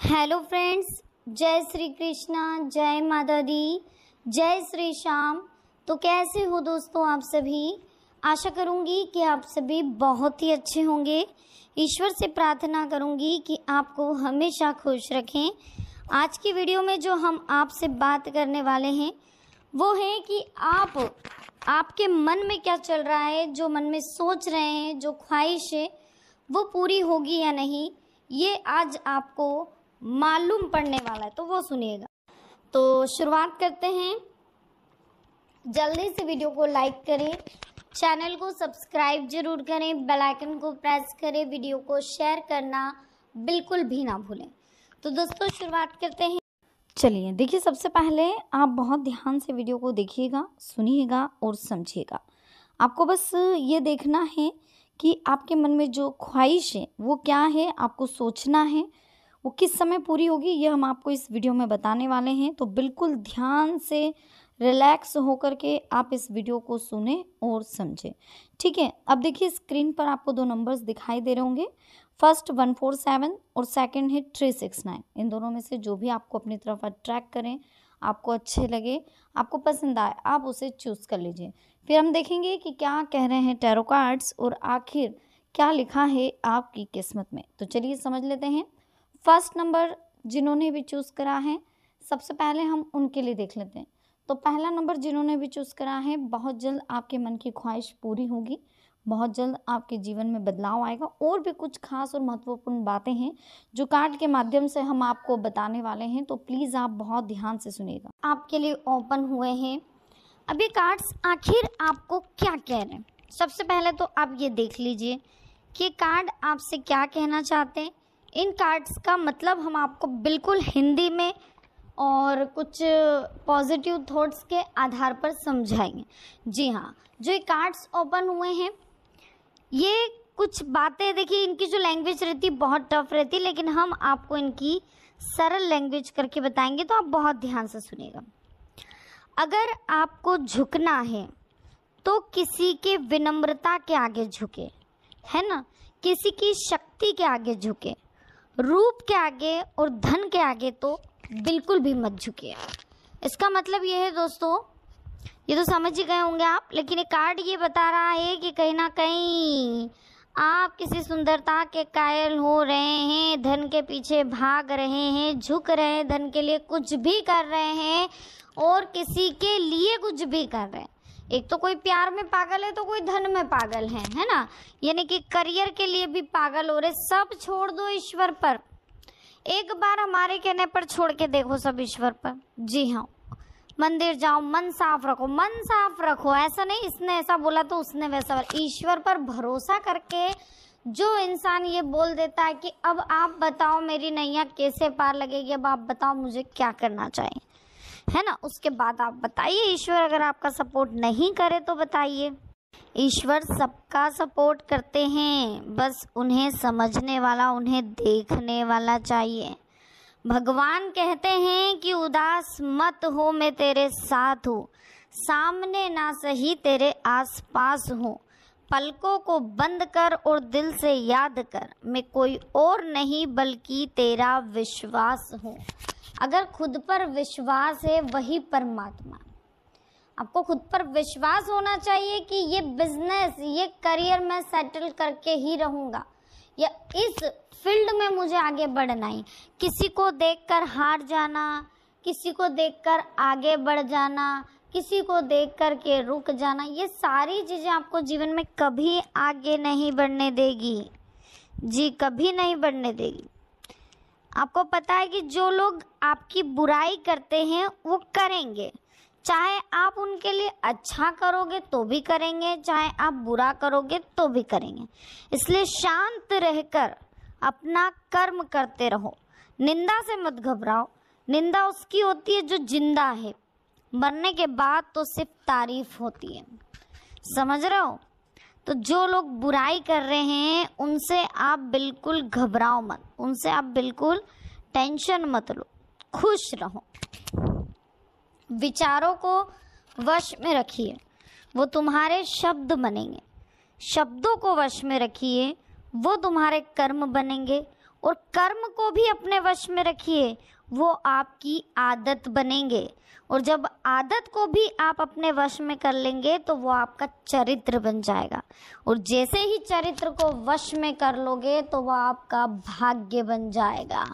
Hello friends, जय श्री कृष्णा, जय माता दी, जय श्री श्याम। तो कैसे हो दोस्तों आप सभी। आशा करूंगी कि आप सभी बहुत ही अच्छे होंगे। ईश्वर से प्रार्थना करूंगी कि आपको हमेशा खुश रखें। आज की वीडियो में जो हम आपसे बात करने वाले हैं वो है कि आपके मन में क्या चल रहा है, जो मन में सोच रहे हैं, जो ख्वाहिश है वो पूरी होगी या नहीं, ये आज आपको मालूम पड़ने वाला है, तो वो सुनिएगा। तो शुरुआत करते हैं। जल्दी से वीडियो को लाइक करें, चैनल को सब्सक्राइब जरूर करें, बेल आइकन को प्रेस करें, वीडियो को शेयर करना बिल्कुल भी ना भूलें। तो दोस्तों शुरुआत करते हैं। चलिए देखिए, सबसे पहले आप बहुत ध्यान से वीडियो को देखिएगा, सुनिएगा और समझिएगा। आपको बस ये देखना है कि आपके मन में जो ख्वाहिश है वो क्या है, आपको सोचना है, वो किस समय पूरी होगी, ये हम आपको इस वीडियो में बताने वाले हैं। तो बिल्कुल ध्यान से रिलैक्स होकर के आप इस वीडियो को सुने और समझें, ठीक है। अब देखिए, स्क्रीन पर आपको दो नंबर्स दिखाई दे रहे होंगे। फर्स्ट 147 और सेकंड है 369। इन दोनों में से जो भी आपको अपनी तरफ अट्रैक्ट करें, आपको अच्छे लगे, आपको पसंद आए, आप उसे चूज़ कर लीजिए। फिर हम देखेंगे कि क्या कह रहे हैं टैरो कार्ड्स और आखिर क्या लिखा है आपकी किस्मत में। तो चलिए समझ लेते हैं। फर्स्ट नंबर जिन्होंने भी चूज़ करा है, सबसे पहले हम उनके लिए देख लेते हैं। तो पहला नंबर जिन्होंने भी चूज़ करा है, बहुत जल्द आपके मन की ख्वाहिश पूरी होगी, बहुत जल्द आपके जीवन में बदलाव आएगा। और भी कुछ खास और महत्वपूर्ण बातें हैं जो कार्ड के माध्यम से हम आपको बताने वाले हैं, तो प्लीज़ आप बहुत ध्यान से सुनिएगा। आपके लिए ओपन हुए हैं। अब ये कार्ड्स आखिर आपको क्या कह रहे हैं, सबसे पहले तो आप ये देख लीजिए कि कार्ड आपसे क्या कहना चाहते हैं। इन कार्ड्स का मतलब हम आपको बिल्कुल हिंदी में और कुछ पॉजिटिव थॉट्स के आधार पर समझाएंगे। जी हाँ, जो ये कार्ड्स ओपन हुए हैं, ये कुछ बातें देखिए, इनकी जो लैंग्वेज रहती बहुत टफ रहती, लेकिन हम आपको इनकी सरल लैंग्वेज करके बताएंगे, तो आप बहुत ध्यान से सुनिएगा। अगर आपको झुकना है तो किसी के विनम्रता के आगे झुके, है ना, किसी की शक्ति के आगे झुके, रूप के आगे और धन के आगे तो बिल्कुल भी मत झुकिए। इसका मतलब ये है दोस्तों, ये तो समझ ही गए होंगे आप, लेकिन ये कार्ड ये बता रहा है कि कहीं ना कहीं आप किसी सुंदरता के कायल हो रहे हैं, धन के पीछे भाग रहे हैं, झुक रहे हैं, धन के लिए कुछ भी कर रहे हैं और किसी के लिए कुछ भी कर रहे हैं। एक तो कोई प्यार में पागल है तो कोई धन में पागल है ना, यानी कि करियर के लिए भी पागल हो रहे। सब छोड़ दो ईश्वर पर, एक बार हमारे कहने पर छोड़ के देखो सब ईश्वर पर। जी हाँ, मंदिर जाओ, मन साफ रखो, मन साफ रखो, ऐसा नहीं इसने ऐसा बोला तो उसने वैसा। ईश्वर पर भरोसा करके जो इंसान ये बोल देता है कि अब आप बताओ मेरी नैया कैसे पार लगेगी, अब आप बताओ मुझे क्या करना चाहिए, है ना, उसके बाद आप बताइए। ईश्वर अगर आपका सपोर्ट नहीं करे तो बताइए। ईश्वर सबका सपोर्ट करते हैं, बस उन्हें समझने वाला, उन्हें देखने वाला चाहिए। भगवान कहते हैं कि उदास मत हो, मैं तेरे साथ हूँ, सामने ना सही तेरे आसपास हूँ। पलकों को बंद कर और दिल से याद कर, मैं कोई और नहीं बल्कि तेरा विश्वास हूँ। अगर खुद पर विश्वास है वही परमात्मा। आपको खुद पर विश्वास होना चाहिए कि ये बिजनेस, ये करियर मैं सेटल करके ही रहूँगा, या इस फील्ड में मुझे आगे बढ़ना ही। किसी को देखकर हार जाना, किसी को देखकर आगे बढ़ जाना, किसी को देख कर के रुक जाना, ये सारी चीज़ें आपको जीवन में कभी आगे नहीं बढ़ने देगी। जी, कभी नहीं बढ़ने देगी। आपको पता है कि जो लोग आपकी बुराई करते हैं वो करेंगे, चाहे आप उनके लिए अच्छा करोगे तो भी करेंगे, चाहे आप बुरा करोगे तो भी करेंगे। इसलिए शांत रहकर अपना कर्म करते रहो, निंदा से मत घबराओ। निंदा उसकी होती है जो जिंदा है, मरने के बाद तो सिर्फ तारीफ होती है, समझ रहे हो। तो जो लोग बुराई कर रहे हैं उनसे आप बिल्कुल घबराओ मत, उनसे आप बिल्कुल टेंशन मत लो, खुश रहो। विचारों को वश में रखिए, वो तुम्हारे शब्द बनेंगे। शब्दों को वश में रखिए, वो तुम्हारे कर्म बनेंगे। और कर्म को भी अपने वश में रखिए, वो आपकी आदत बनेंगे। और जब आदत को भी आप अपने वश में कर लेंगे तो वो आपका चरित्र बन जाएगा। और जैसे ही चरित्र को वश में कर लोगे तो वो आपका भाग्य बन जाएगा।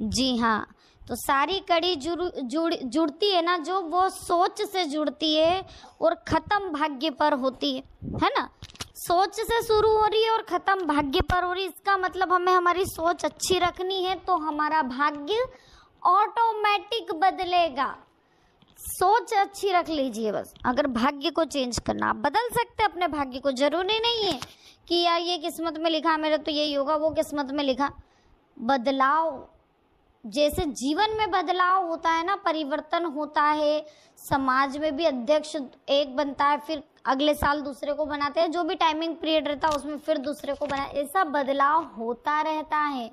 जी हाँ, तो सारी कड़ी जुड़ती है ना जो, वो सोच से जुड़ती है और ख़त्म भाग्य पर होती है ना। सोच से शुरू हो रही है और ख़त्म भाग्य पर हो रही है। इसका मतलब हमें हमारी सोच अच्छी रखनी है तो हमारा भाग्य ऑटोमेटिक बदलेगा। सोच अच्छी रख लीजिए बस। अगर भाग्य को चेंज करना, आप बदल सकते हैं अपने भाग्य को। जरूरी नहीं है कि यार ये किस्मत में लिखा मेरा तो यही होगा, वो किस्मत में लिखा। बदलाव, जैसे जीवन में बदलाव होता है ना, परिवर्तन होता है, समाज में भी अध्यक्ष एक बनता है, फिर अगले साल दूसरे को बनाते हैं, जो भी टाइमिंग पीरियड रहता है उसमें फिर दूसरे को बना, ऐसा बदलाव होता रहता है।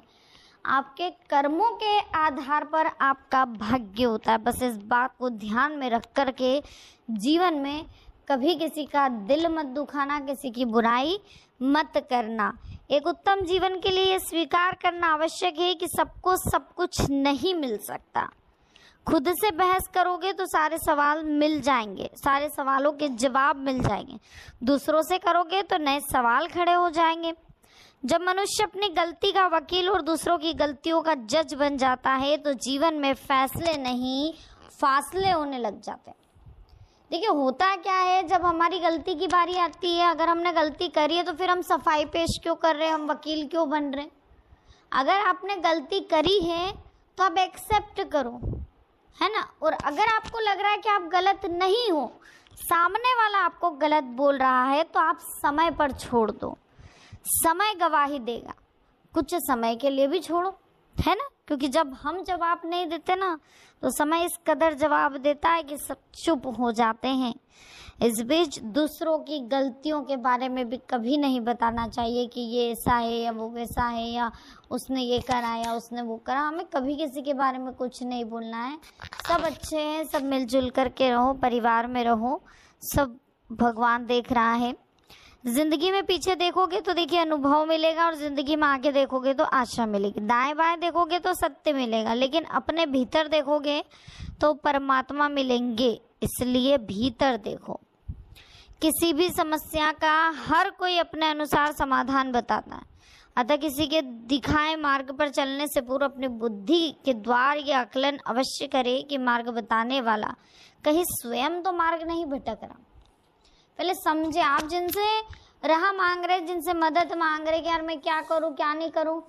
आपके कर्मों के आधार पर आपका भाग्य होता है। बस इस बात को ध्यान में रख कर के जीवन में कभी किसी का दिल मत दुखाना, किसी की बुराई मत करना। एक उत्तम जीवन के लिए ये स्वीकार करना आवश्यक है कि सबको सब कुछ नहीं मिल सकता। खुद से बहस करोगे तो सारे सवाल मिल जाएंगे, सारे सवालों के जवाब मिल जाएंगे। दूसरों से करोगे तो नए सवाल खड़े हो जाएंगे। जब मनुष्य अपनी गलती का वकील और दूसरों की गलतियों का जज बन जाता है तो जीवन में फैसले नहीं फासले होने लग जाते हैं। देखिए होता क्या है, जब हमारी गलती की बारी आती है, अगर हमने गलती करी है तो फिर हम सफाई पेश क्यों कर रहे हैं, हम वकील क्यों बन रहे हैं। अगर आपने गलती करी है तो आप एक्सेप्ट करो, है ना। और अगर आपको लग रहा है कि आप गलत नहीं हो, सामने वाला आपको गलत बोल रहा है, तो आप समय पर छोड़ दो। समय गवाही देगा, कुछ समय के लिए भी छोड़ो, है ना। क्योंकि जब हम जवाब नहीं देते ना तो समय इस कदर जवाब देता है कि सब चुप हो जाते हैं। इस बीच दूसरों की गलतियों के बारे में भी कभी नहीं बताना चाहिए कि ये ऐसा है या वो वैसा है, या उसने ये करा या उसने वो करा। हमें कभी किसी के बारे में कुछ नहीं बोलना है। सब अच्छे हैं, सब मिलजुल करके रहो, परिवार में रहो, सब भगवान देख रहा है। जिंदगी में पीछे देखोगे तो देखिए अनुभव मिलेगा, और जिंदगी में आगे देखोगे तो आशा मिलेगी। दाएं बाएं देखोगे तो सत्य मिलेगा, लेकिन अपने भीतर देखोगे तो परमात्मा मिलेंगे। इसलिए भीतर देखो। किसी भी समस्या का हर कोई अपने अनुसार समाधान बताता है, अतः किसी के दिखाए मार्ग पर चलने से पूर्व अपनी बुद्धि के द्वार या आकलन अवश्य करे कि मार्ग बताने वाला कहीं स्वयं तो मार्ग नहीं भटक रहा। पहले समझे, आप जिनसे राह मांग रहे, जिनसे मदद मांग रहे कि यार मैं क्या करूं क्या नहीं करूं,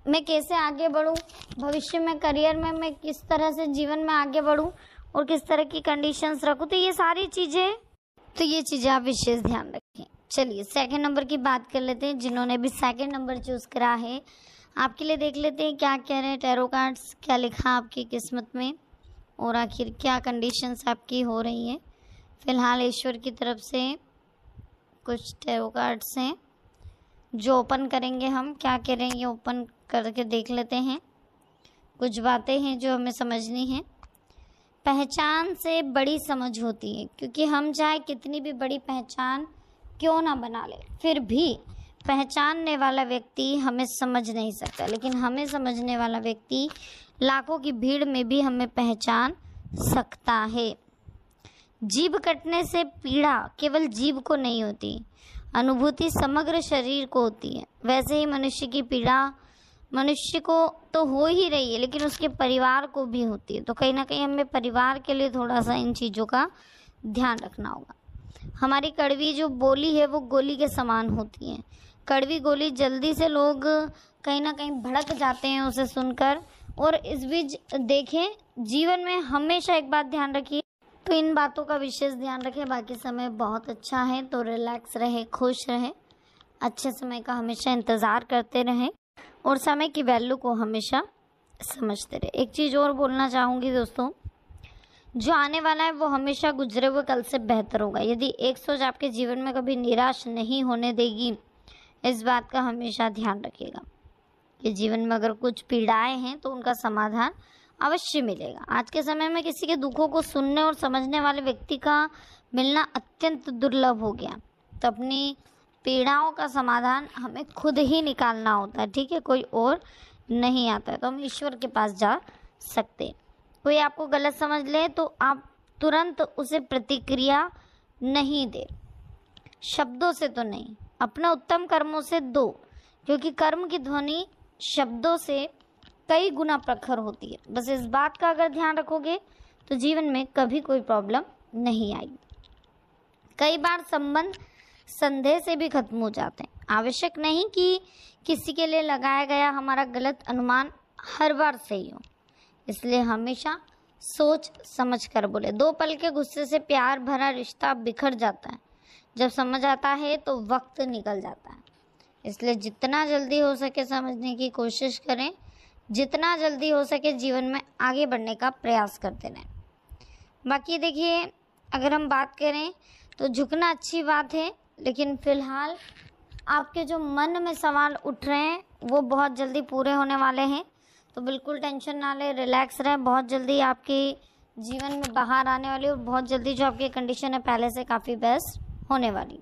मैं कैसे आगे बढ़ूं, भविष्य में करियर में मैं किस तरह से जीवन में आगे बढ़ूं और किस तरह की कंडीशंस रखूं, तो ये सारी चीज़ें, तो ये चीज़ें आप विशेष ध्यान रखें। चलिए सेकंड नंबर की बात कर लेते हैं। जिन्होंने भी सेकंड नंबर चूज़ करा है आपके लिए देख लेते हैं क्या कह रहे हैं टैरो कार्ड्स, क्या लिखा आपकी किस्मत में और आखिर क्या कंडीशंस आपकी हो रही है। फिलहाल ईश्वर की तरफ से कुछ टैरो कार्ड्स हैं जो ओपन करेंगे हम। क्या कह रहे हैं ये ओपन करके देख लेते हैं। कुछ बातें हैं जो हमें समझनी है। पहचान से बड़ी समझ होती है, क्योंकि हम चाहे कितनी भी बड़ी पहचान क्यों ना बना ले, फिर भी पहचानने वाला व्यक्ति हमें समझ नहीं सकता, लेकिन हमें समझने वाला व्यक्ति लाखों की भीड़ में भी हमें पहचान सकता है। जीभ कटने से पीड़ा केवल जीभ को नहीं होती, अनुभूति समग्र शरीर को होती है। वैसे ही मनुष्य की पीड़ा मनुष्य को तो हो ही रही है, लेकिन उसके परिवार को भी होती है। तो कहीं ना कहीं हमें परिवार के लिए थोड़ा सा इन चीज़ों का ध्यान रखना होगा। हमारी कड़वी जो बोली है वो गोली के समान होती है। कड़वी गोली जल्दी से लोग कहीं ना कहीं भड़क जाते हैं उसे सुनकर। और इस बीच देखें, जीवन में हमेशा एक बात ध्यान रखिए, तो इन बातों का विशेष ध्यान रखें। बाकी समय बहुत अच्छा है तो रिलैक्स रहे, खुश रहे, अच्छे समय का हमेशा इंतज़ार करते रहें और समय की वैल्यू को हमेशा समझते रहे। एक चीज़ और बोलना चाहूँगी दोस्तों, जो आने वाला है वो हमेशा गुजरे हुए कल से बेहतर होगा। यदि एक सोच आपके जीवन में कभी निराश नहीं होने देगी, इस बात का हमेशा ध्यान रखिएगा कि जीवन में अगर कुछ पीड़ाएं हैं तो उनका समाधान अवश्य मिलेगा। आज के समय में किसी के दुखों को सुनने और समझने वाले व्यक्ति का मिलना अत्यंत दुर्लभ हो गया। तो अपनी पीड़ाओं का समाधान हमें खुद ही निकालना होता है, ठीक है, कोई और नहीं आता है। तो हम ईश्वर के पास जा सकते हैं। कोई आपको गलत समझ ले तो आप तुरंत उसे प्रतिक्रिया नहीं दे, शब्दों से तो नहीं, अपने उत्तम कर्मों से दो, क्योंकि कर्म की ध्वनि शब्दों से कई गुना प्रखर होती है। बस इस बात का अगर ध्यान रखोगे तो जीवन में कभी कोई प्रॉब्लम नहीं आएगी। कई बार संबंध संदेह से भी खत्म हो जाते हैं। आवश्यक नहीं कि किसी के लिए लगाया गया हमारा गलत अनुमान हर बार सही हो, इसलिए हमेशा सोच समझ कर बोले। 2 पल के गुस्से से प्यार भरा रिश्ता बिखर जाता है, जब समझ आता है तो वक्त निकल जाता है। इसलिए जितना जल्दी हो सके समझने की कोशिश करें, जितना जल्दी हो सके जीवन में आगे बढ़ने का प्रयास करते रहें। बाकी देखिए, अगर हम बात करें तो झुकना अच्छी बात है, लेकिन फ़िलहाल आपके जो मन में सवाल उठ रहे हैं वो बहुत जल्दी पूरे होने वाले हैं। तो बिल्कुल टेंशन ना लें, रिलैक्स रहें। बहुत जल्दी आपके जीवन में बाहर आने वाली और बहुत जल्दी जो आपकी कंडीशन है पहले से काफ़ी बेस्ट होने वाली।